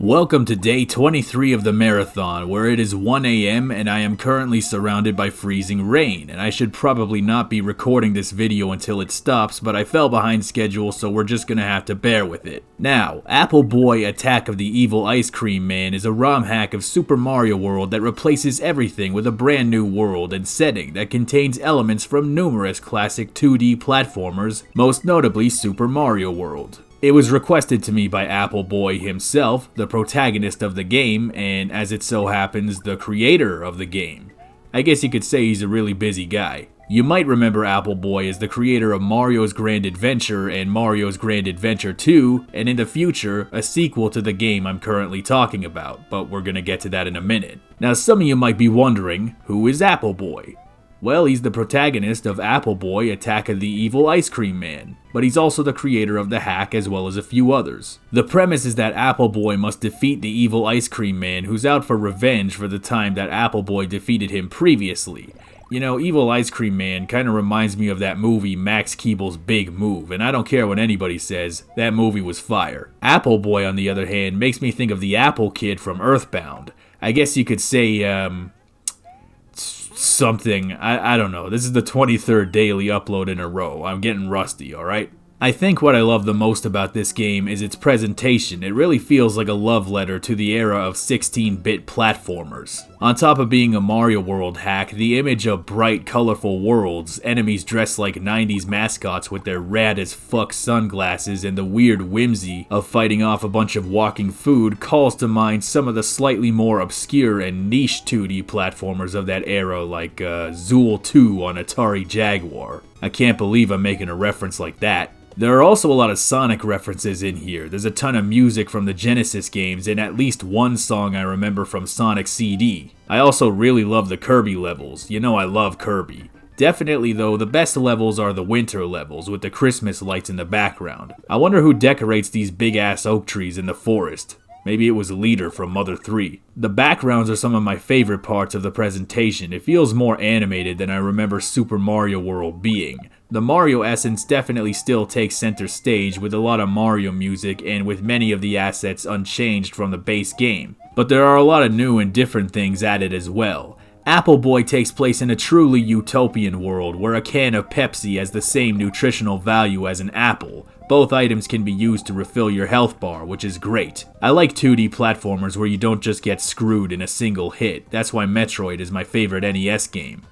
Welcome to day 23 of the marathon, where it is 1 a.m. and I am currently surrounded by freezing rain, and I should probably not be recording this video until it stops, but I fell behind schedule, so we're just gonna have to bear with it. Now, Apple Boy Attack of the Evil Ice Cream Man is a ROM hack of Super Mario World that replaces everything with a brand new world and setting that contains elements from numerous classic 2D platformers, most notably Super Mario World. It was requested to me by Apple Boy himself, the protagonist of the game, and as it so happens, the creator of the game. I guess you could say he's a really busy guy. You might remember Apple Boy as the creator of Mario's Grand Adventure and Mario's Grand Adventure 2, and in the future, a sequel to the game I'm currently talking about, but we're gonna get to that in a minute. Now some of you might be wondering, who is Apple Boy? Well, he's the protagonist of Apple Boy Attack of the Evil Ice Cream Man, but he's also the creator of the hack as well as a few others. The premise is that Apple Boy must defeat the evil ice cream man who's out for revenge for the time that Apple Boy defeated him previously. You know, Evil Ice Cream Man kinda reminds me of that movie Max Keeble's Big Move, and I don't care what anybody says, that movie was fire. Apple Boy, on the other hand, makes me think of the Apple Kid from Earthbound. I guess you could say, something, I don't know. This is the 23rd daily upload in a row. I'm getting rusty, alright? I think what I love the most about this game is its presentation. It really feels like a love letter to the era of 16-bit platformers. On top of being a Mario World hack, the image of bright, colorful worlds, enemies dressed like 90s mascots with their rad-as-fuck sunglasses, and the weird whimsy of fighting off a bunch of walking food calls to mind some of the slightly more obscure and niche 2D platformers of that era, like Zool 2 on Atari Jaguar. I can't believe I'm making a reference like that. There are also a lot of Sonic references in here. There's a ton of music from the Genesis games and at least one song I remember from Sonic CD. I also really love the Kirby levels. You know I love Kirby. Definitely though, the best levels are the winter levels with the Christmas lights in the background. I wonder who decorates these big ass oak trees in the forest. Maybe it was Leader from Mother 3. The backgrounds are some of my favorite parts of the presentation. It feels more animated than I remember Super Mario World being. The Mario essence definitely still takes center stage with a lot of Mario music and with many of the assets unchanged from the base game. But there are a lot of new and different things added as well. Apple Boy takes place in a truly utopian world where a can of Pepsi has the same nutritional value as an apple. Both items can be used to refill your health bar, which is great. I like 2D platformers where you don't just get screwed in a single hit. That's why Metroid is my favorite NES game.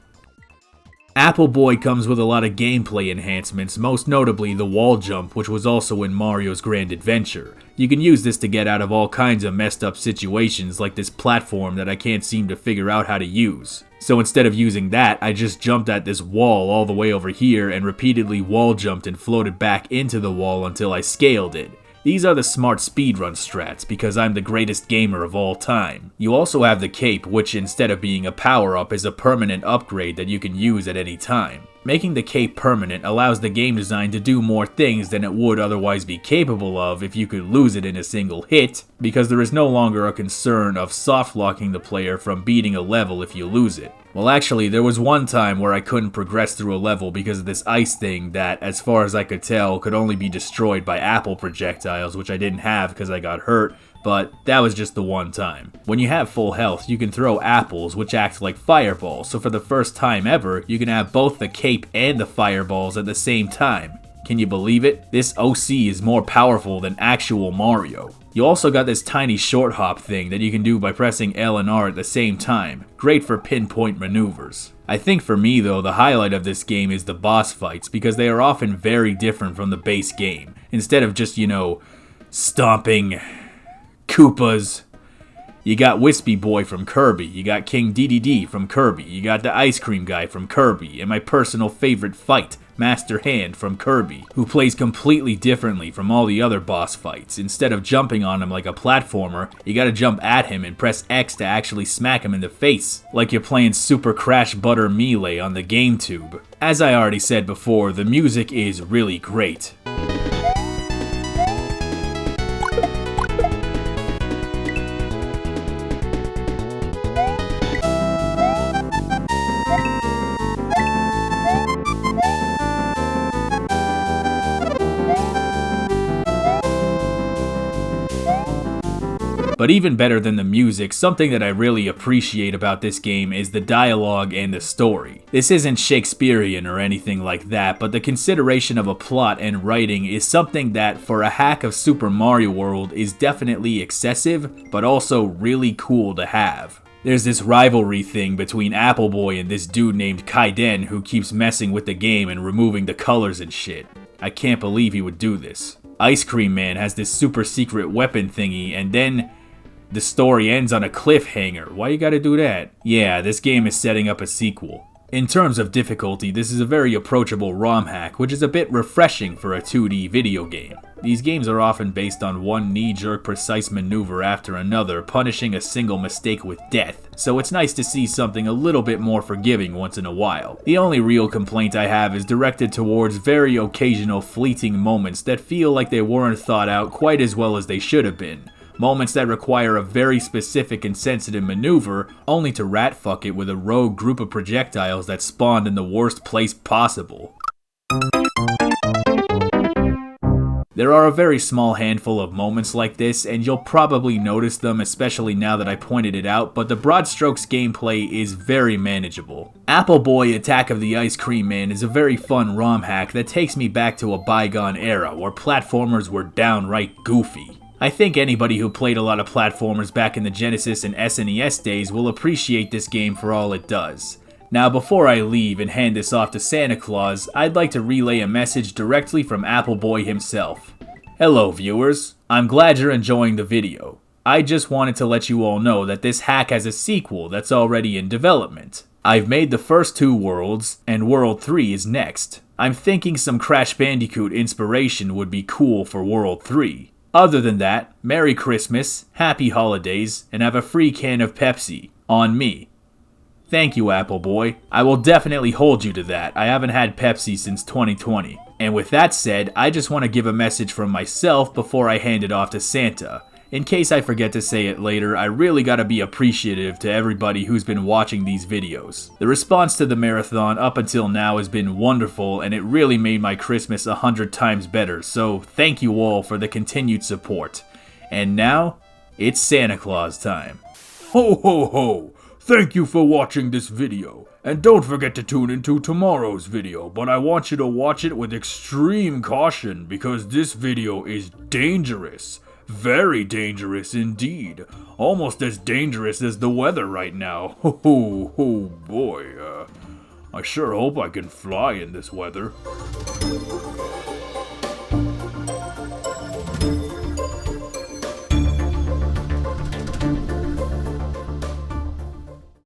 Apple Boy comes with a lot of gameplay enhancements, most notably the wall jump, which was also in Mario's Grand Adventure. You can use this to get out of all kinds of messed up situations like this platform that I can't seem to figure out how to use. So instead of using that, I just jumped at this wall all the way over here and repeatedly wall jumped and floated back into the wall until I scaled it. These are the smart speedrun strats because I'm the greatest gamer of all time. You also have the cape, which instead of being a power-up is a permanent upgrade that you can use at any time. Making the cape permanent allows the game design to do more things than it would otherwise be capable of if you could lose it in a single hit, because there is no longer a concern of soft-locking the player from beating a level if you lose it. Well actually, there was one time where I couldn't progress through a level because of this ice thing that, as far as I could tell, could only be destroyed by apple projectiles, which I didn't have because I got hurt, but that was just the one time. When you have full health, you can throw apples, which act like fireballs, so for the first time ever, you can have both the cape and the fireballs at the same time. Can you believe it? This OC is more powerful than actual Mario. You also got this tiny short hop thing that you can do by pressing L and R at the same time. Great for pinpoint maneuvers. I think for me though, the highlight of this game is the boss fights because they are often very different from the base game. Instead of just, stomping Koopas, you got Wispy Boy from Kirby, you got King DDD from Kirby, you got the Ice Cream Guy from Kirby, and my personal favorite fight, Master Hand from Kirby, who plays completely differently from all the other boss fights. Instead of jumping on him like a platformer, you gotta jump at him and press X to actually smack him in the face, like you're playing Super Crash Butter Melee on the GameTube. As I already said before, the music is really great. But even better than the music, something that I really appreciate about this game is the dialogue and the story. This isn't Shakespearean or anything like that, but the consideration of a plot and writing is something that, for a hack of Super Mario World, is definitely excessive, but also really cool to have. There's this rivalry thing between Appleboy and this dude named Kaiden who keeps messing with the game and removing the colors and shit. I can't believe he would do this. Ice Cream Man has this super secret weapon thingy, and then the story ends on a cliffhanger. Why you gotta do that? Yeah, this game is setting up a sequel. In terms of difficulty, this is a very approachable ROM hack, which is a bit refreshing for a 2D video game. These games are often based on one knee-jerk precise maneuver after another, punishing a single mistake with death, so it's nice to see something a little bit more forgiving once in a while. The only real complaint I have is directed towards very occasional fleeting moments that feel like they weren't thought out quite as well as they should have been. Moments that require a very specific and sensitive maneuver, only to rat-fuck it with a rogue group of projectiles that spawned in the worst place possible. There are a very small handful of moments like this, and you'll probably notice them, especially now that I pointed it out, but the broad strokes gameplay is very manageable. Appleboy Attack of the Ice Cream Man is a very fun ROM hack that takes me back to a bygone era where platformers were downright goofy. I think anybody who played a lot of platformers back in the Genesis and SNES days will appreciate this game for all it does. Now, before I leave and hand this off to Santa Claus, I'd like to relay a message directly from Appleboy himself. Hello viewers, I'm glad you're enjoying the video. I just wanted to let you all know that this hack has a sequel that's already in development. I've made the first 2 worlds, and World 3 is next. I'm thinking some Crash Bandicoot inspiration would be cool for World 3. Other than that, Merry Christmas, Happy Holidays, and have a free can of Pepsi. On me. Thank you, Appleboy. I will definitely hold you to that. I haven't had Pepsi since 2020. And with that said, I just want to give a message from myself before I hand it off to Santa. In case I forget to say it later, I really gotta be appreciative to everybody who's been watching these videos. The response to the marathon up until now has been wonderful, and it really made my Christmas 100 times better, so thank you all for the continued support. And now, it's Santa Claus time. Ho ho ho! Thank you for watching this video, and don't forget to tune into tomorrow's video, but I want you to watch it with extreme caution because this video is dangerous. Very dangerous indeed. Almost as dangerous as the weather right now. Ho ho ho boy, I sure hope I can fly in this weather.